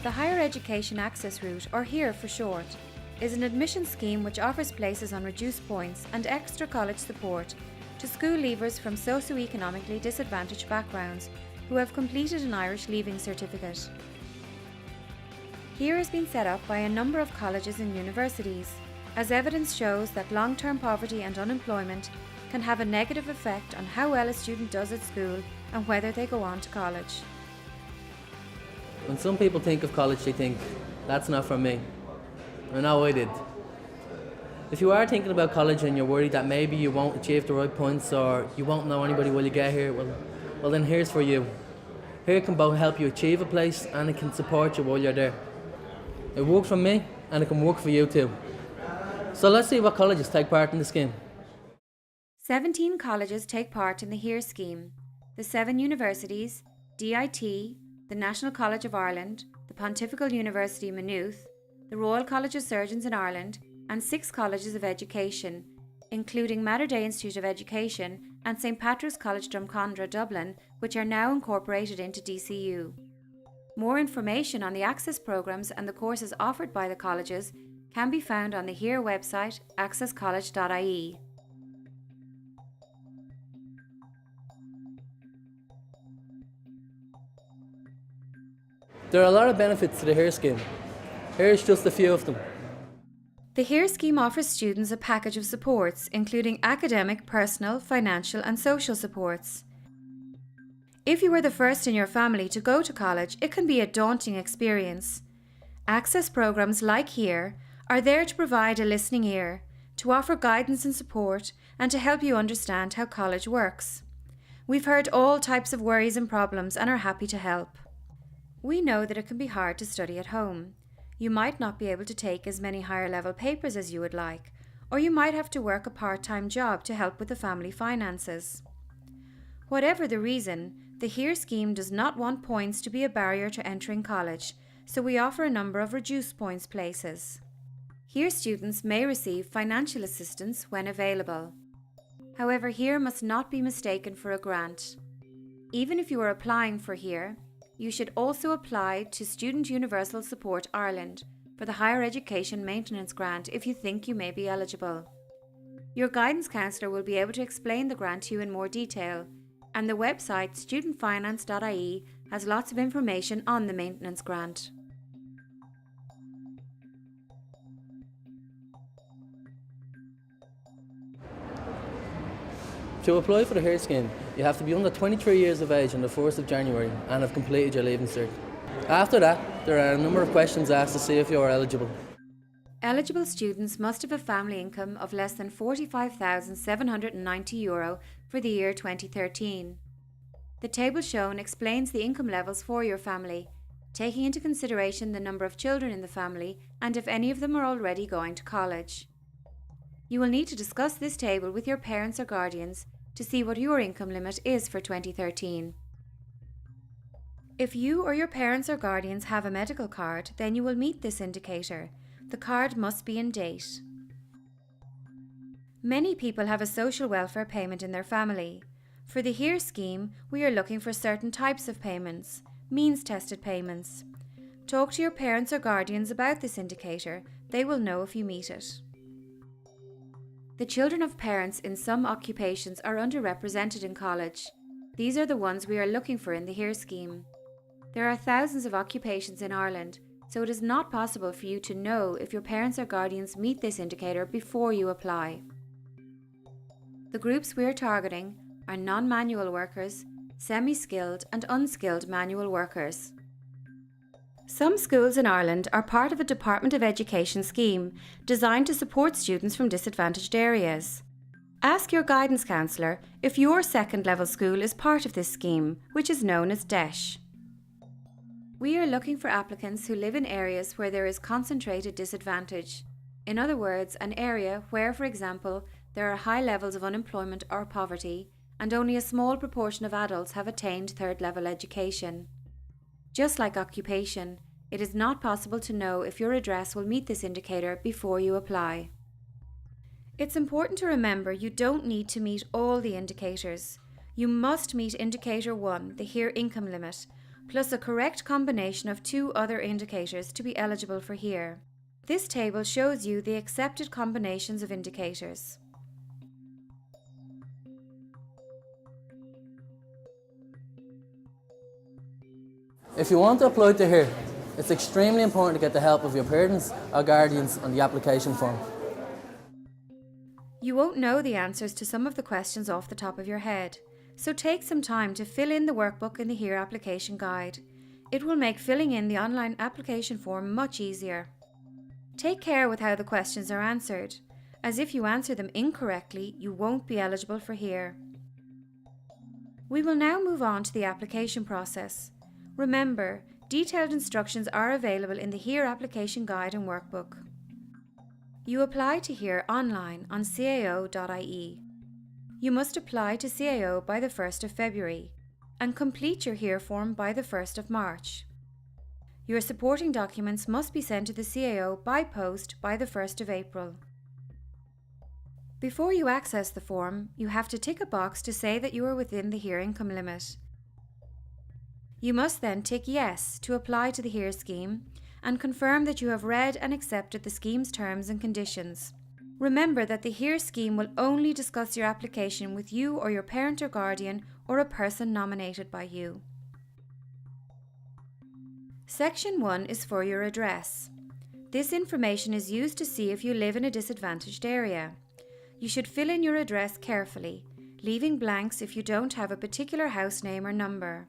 The Higher Education Access Route, or HEAR for short, is an admission scheme which offers places on reduced points and extra college support to school leavers from socio-economically disadvantaged backgrounds who have completed an Irish Leaving Certificate. HEAR has been set up by a number of colleges and universities, as evidence shows that long-term poverty and unemployment can have a negative effect on how well a student does at school and whether they go on to college. When some people think of college, they think, that's not for me. I know I did. If you are thinking about college and you're worried that maybe you won't achieve the right points or you won't know anybody when you get here, well then here's for you. Here can both help you achieve a place and it can support you while you're there. It worked for me and it can work for you too. So let's see what colleges take part in the scheme. 17 colleges take part in the HEAR scheme. The 7 universities, DIT, the National College of Ireland, the Pontifical University Maynooth, the Royal College of Surgeons in Ireland, and 6 colleges of education, including Mater Dei Institute of Education and St Patrick's College Drumcondra, Dublin, which are now incorporated into DCU. More information on the access programmes and the courses offered by the colleges can be found on the HEAR website, accesscollege.ie. There are a lot of benefits to the HEAR scheme. Here's just a few of them. The HEAR scheme offers students a package of supports, including academic, personal, financial and social supports. If you are the first in your family to go to college, it can be a daunting experience. Access programmes like HEAR are there to provide a listening ear, to offer guidance and support, and to help you understand how college works. We've heard all types of worries and problems and are happy to help. We know that it can be hard to study at home. You might not be able to take as many higher level papers as you would like, or you might have to work a part-time job to help with the family finances. Whatever the reason, the HEAR scheme does not want points to be a barrier to entering college, so we offer a number of reduced points places. HEAR students may receive financial assistance when available. However, HEAR must not be mistaken for a grant. Even if you are applying for HEAR, you should also apply to Student Universal Support Ireland for the Higher Education Maintenance Grant if you think you may be eligible. Your guidance counsellor will be able to explain the grant to you in more detail, and the website studentfinance.ie has lots of information on the maintenance grant. To apply for the HEAR scheme, you have to be under 23 years of age on the 1st of January and have completed your Leaving Cert. After that, there are a number of questions asked to see if you are eligible. Eligible students must have a family income of less than €45,790 for the year 2013. The table shown explains the income levels for your family, taking into consideration the number of children in the family and if any of them are already going to college. You will need to discuss this table with your parents or guardians to see what your income limit is for 2013. If you or your parents or guardians have a medical card, then you will meet this indicator. The card must be in date. Many people have a social welfare payment in their family. For the HEAR scheme, we are looking for certain types of payments, means-tested payments. Talk to your parents or guardians about this indicator. They will know if you meet it. The children of parents in some occupations are underrepresented in college. These are the ones we are looking for in the HEAR scheme. There are thousands of occupations in Ireland, so it is not possible for you to know if your parents or guardians meet this indicator before you apply. The groups we are targeting are non-manual workers, semi-skilled and unskilled manual workers. Some schools in Ireland are part of a Department of Education scheme designed to support students from disadvantaged areas. Ask your guidance counsellor if your second-level school is part of this scheme, which is known as DESH. We are looking for applicants who live in areas where there is concentrated disadvantage. In other words, an area where, for example, there are high levels of unemployment or poverty, and only a small proportion of adults have attained third-level education. Just like occupation, it is not possible to know if your address will meet this indicator before you apply. It's important to remember you don't need to meet all the indicators. You must meet Indicator 1, the HEAR income limit, plus a correct combination of 2 other indicators to be eligible for HERE. This table shows you the accepted combinations of indicators. If you want to apply to HERE, it's extremely important to get the help of your parents or guardians on the application form. You won't know the answers to some of the questions off the top of your head, so take some time to fill in the workbook in the HERE application guide. It will make filling in the online application form much easier. Take care with how the questions are answered, as if you answer them incorrectly, you won't be eligible for HERE. We will now move on to the application process. Remember, detailed instructions are available in the HERE application guide and workbook. You apply to HERE online on cao.ie. You must apply to CAO by the 1st of February and complete your HERE form by the 1st of March. Your supporting documents must be sent to the CAO by post by the 1st of April. Before you access the form, you have to tick a box to say that you are within the HERE income limit. You must then tick Yes to apply to the HERE scheme and confirm that you have read and accepted the scheme's terms and conditions. Remember that the HERE scheme will only discuss your application with you or your parent or guardian or a person nominated by you. Section 1 is for your address. This information is used to see if you live in a disadvantaged area. You should fill in your address carefully, leaving blanks if you don't have a particular house name or number.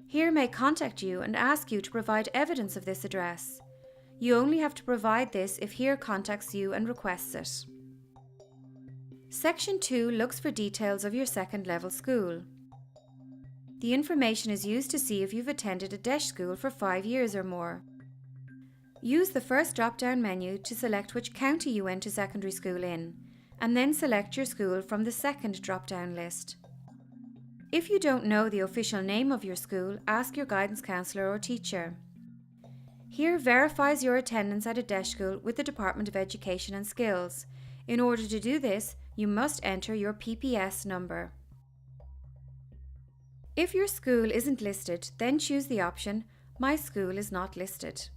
HERE may contact you and ask you to provide evidence of this address. You only have to provide this if HERE contacts you and requests it. Section 2 looks for details of your second level school. The information is used to see if you've attended a DEIS school for 5 years or more. Use the first drop-down menu to select which county you went to secondary school in, and then select your school from the second drop-down list. If you don't know the official name of your school, ask your guidance counsellor or teacher. HERE verifies your attendance at a DEIS school with the Department of Education and Skills. In order to do this, you must enter your PPS number. If your school isn't listed, then choose the option, My school is not listed.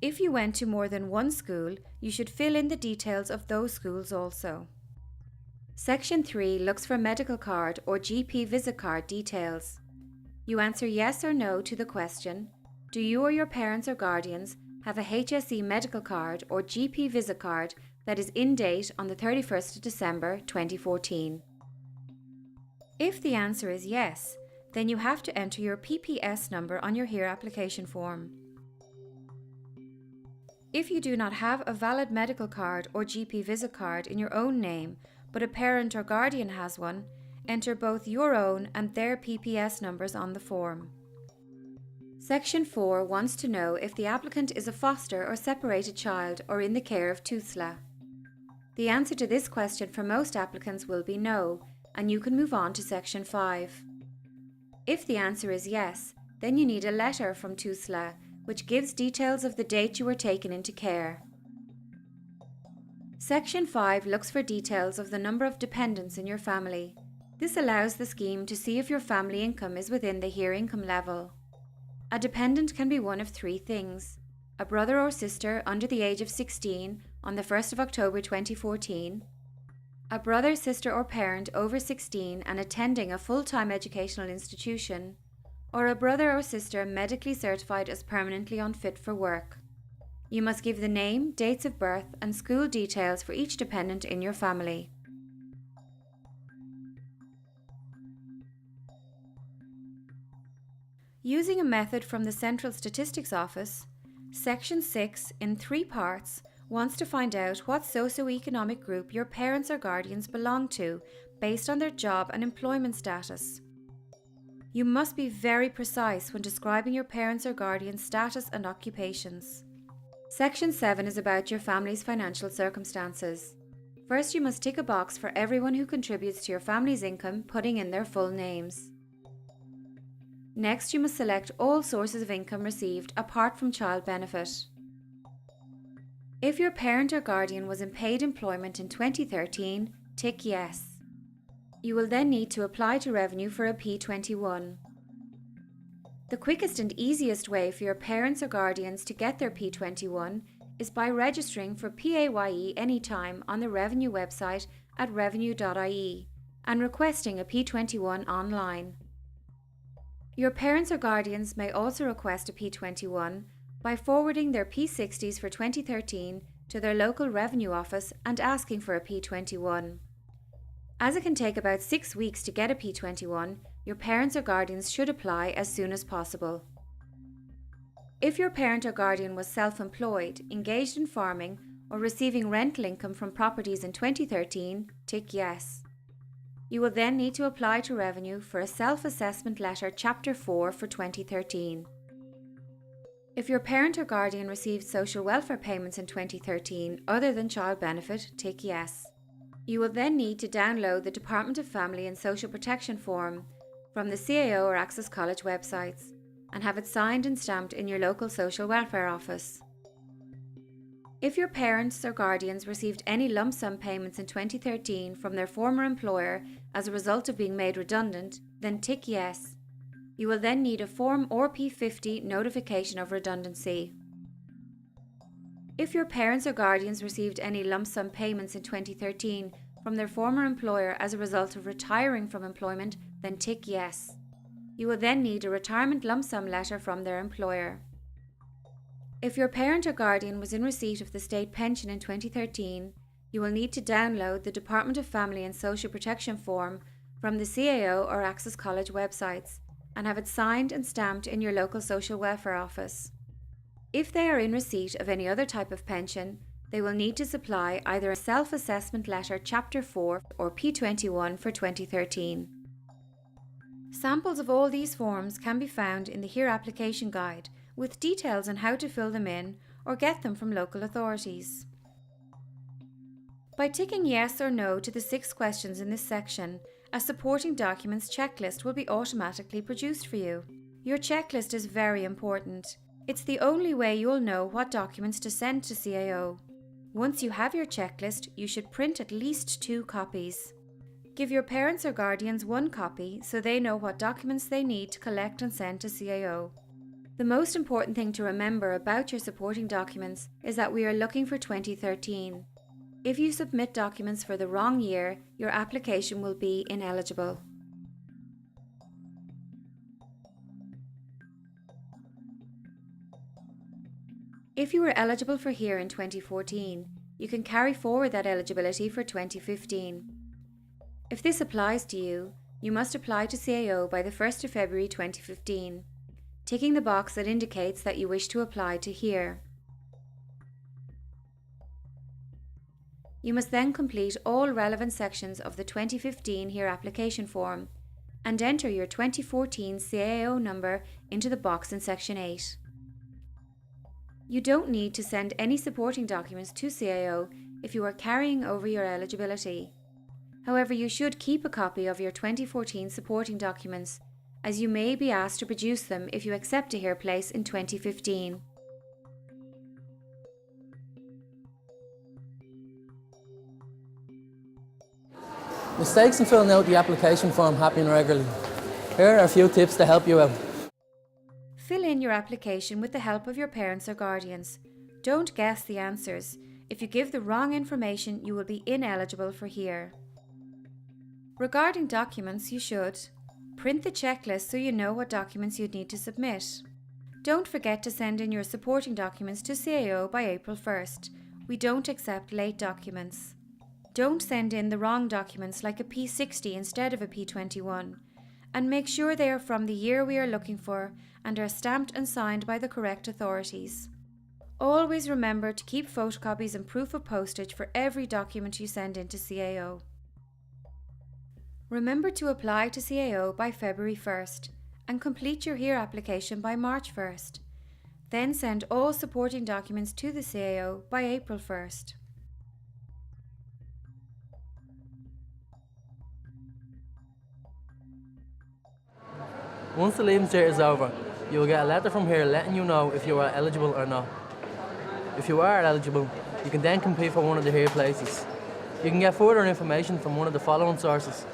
If you went to more than one school, you should fill in the details of those schools also. Section 3 looks for medical card or GP visit card details. You answer yes or no to the question, do you or your parents or guardians have a HSE medical card or GP visit card that is in date on the 31st of December 2014? If the answer is yes, then you have to enter your PPS number on your HERE application form. If you do not have a valid medical card or GP visit card in your own name, but a parent or guardian has one, enter both your own and their PPS numbers on the form. Section 4 wants to know if the applicant is a foster or separated child or in the care of TUSLA. The answer to this question for most applicants will be no, and you can move on to Section 5. If the answer is yes, then you need a letter from TUSLA, which gives details of the date you were taken into care. Section 5 looks for details of the number of dependents in your family. This allows the scheme to see if your family income is within the HERE income level. A dependent can be one of 3 things: a brother or sister under the age of 16 on the 1st of October 2014, a brother, sister or parent over 16 and attending a full-time educational institution, or a brother or sister medically certified as permanently unfit for work. You must give the name, dates of birth and school details for each dependent in your family. Using a method from the Central Statistics Office, Section 6, in 3 parts, wants to find out what socio-economic group your parents or guardians belong to based on their job and employment status. You must be very precise when describing your parents or guardians' status and occupations. Section 7 is about your family's financial circumstances. First, you must tick a box for everyone who contributes to your family's income, putting in their full names. Next, you must select all sources of income received apart from child benefit. If your parent or guardian was in paid employment in 2013, tick yes. You will then need to apply to Revenue for a P21. The quickest and easiest way for your parents or guardians to get their P21 is by registering for PAYE anytime on the Revenue website at revenue.ie and requesting a P21 online. Your parents or guardians may also request a P21 by forwarding their P60s for 2013 to their local revenue office and asking for a P21. As it can take about 6 weeks to get a P21, your parents or guardians should apply as soon as possible. If your parent or guardian was self-employed, engaged in farming, or receiving rental income from properties in 2013, tick yes. You will then need to apply to Revenue for a Self-Assessment Letter Chapter 4 for 2013. If your parent or guardian received social welfare payments in 2013 other than child benefit, tick yes. You will then need to download the Department of Family and Social Protection form from the CAO or Access College websites and have it signed and stamped in your local social welfare office. If your parents or guardians received any lump sum payments in 2013 from their former employer as a result of being made redundant, then tick yes. You will then need a Form RP50 notification of redundancy. If your parents or guardians received any lump sum payments in 2013 from their former employer as a result of retiring from employment, then tick yes. You will then need a retirement lump sum letter from their employer. If your parent or guardian was in receipt of the state pension in 2013, you will need to download the Department of Family and Social Protection form from the CAO or Access College websites and have it signed and stamped in your local social welfare office. If they are in receipt of any other type of pension, they will need to supply either a Self-Assessment Letter Chapter 4 or P21 for 2013. Samples of all these forms can be found in the HERE application guide with details on how to fill them in or get them from local authorities. By ticking yes or no to the 6 questions in this section, a supporting documents checklist will be automatically produced for you. Your checklist is very important. It's the only way you'll know what documents to send to CAO. Once you have your checklist, you should print at least 2 copies. Give your parents or guardians 1 copy so they know what documents they need to collect and send to CAO. The most important thing to remember about your supporting documents is that we are looking for 2013. If you submit documents for the wrong year, your application will be ineligible. If you were eligible for HERE in 2014, you can carry forward that eligibility for 2015. If this applies to you, you must apply to CAO by the 1st of February 2015, ticking the box that indicates that you wish to apply to HERE. You must then complete all relevant sections of the 2015 HERE application form and enter your 2014 CAO number into the box in Section 8. You don't need to send any supporting documents to CAO if you are carrying over your eligibility. However, you should keep a copy of your 2014 supporting documents, as you may be asked to produce them if you accept a HERE place in 2015. Mistakes in filling out the application form happen regularly. Here are a few tips to help you out. Fill in your application with the help of your parents or guardians. Don't guess the answers. If you give the wrong information, you will be ineligible for HERE. Regarding documents, you should print the checklist so you know what documents you'd need to submit. Don't forget to send in your supporting documents to CAO by April 1st. We don't accept late documents. Don't send in the wrong documents like a P60 instead of a P21. And make sure they are from the year we are looking for and are stamped and signed by the correct authorities. Always remember to keep photocopies and proof of postage for every document you send in to CAO. Remember to apply to CAO by February 1st and complete your HERE application by March 1st. Then send all supporting documents to the CAO by April 1st. Once the Leaving Cert is over, you will get a letter from HERE letting you know if you are eligible or not. If you are eligible, you can then compete for one of the HERE places. You can get further information from one of the following sources.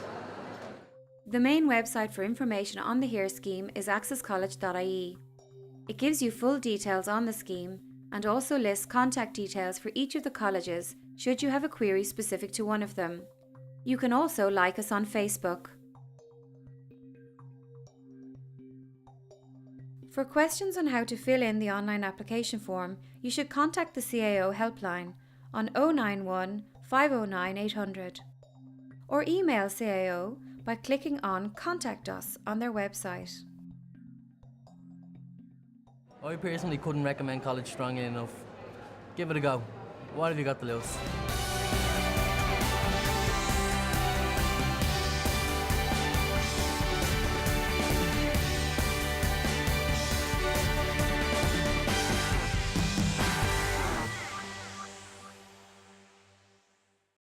The main website for information on the HERE scheme is accesscollege.ie. It gives you full details on the scheme and also lists contact details for each of the colleges should you have a query specific to one of them. You can also like us on Facebook. For questions on how to fill in the online application form, you should contact the CAO helpline on 091 509 800 or email CAO by clicking on Contact Us on their website. I personally couldn't recommend college strongly enough. Give it a go. What have you got to lose?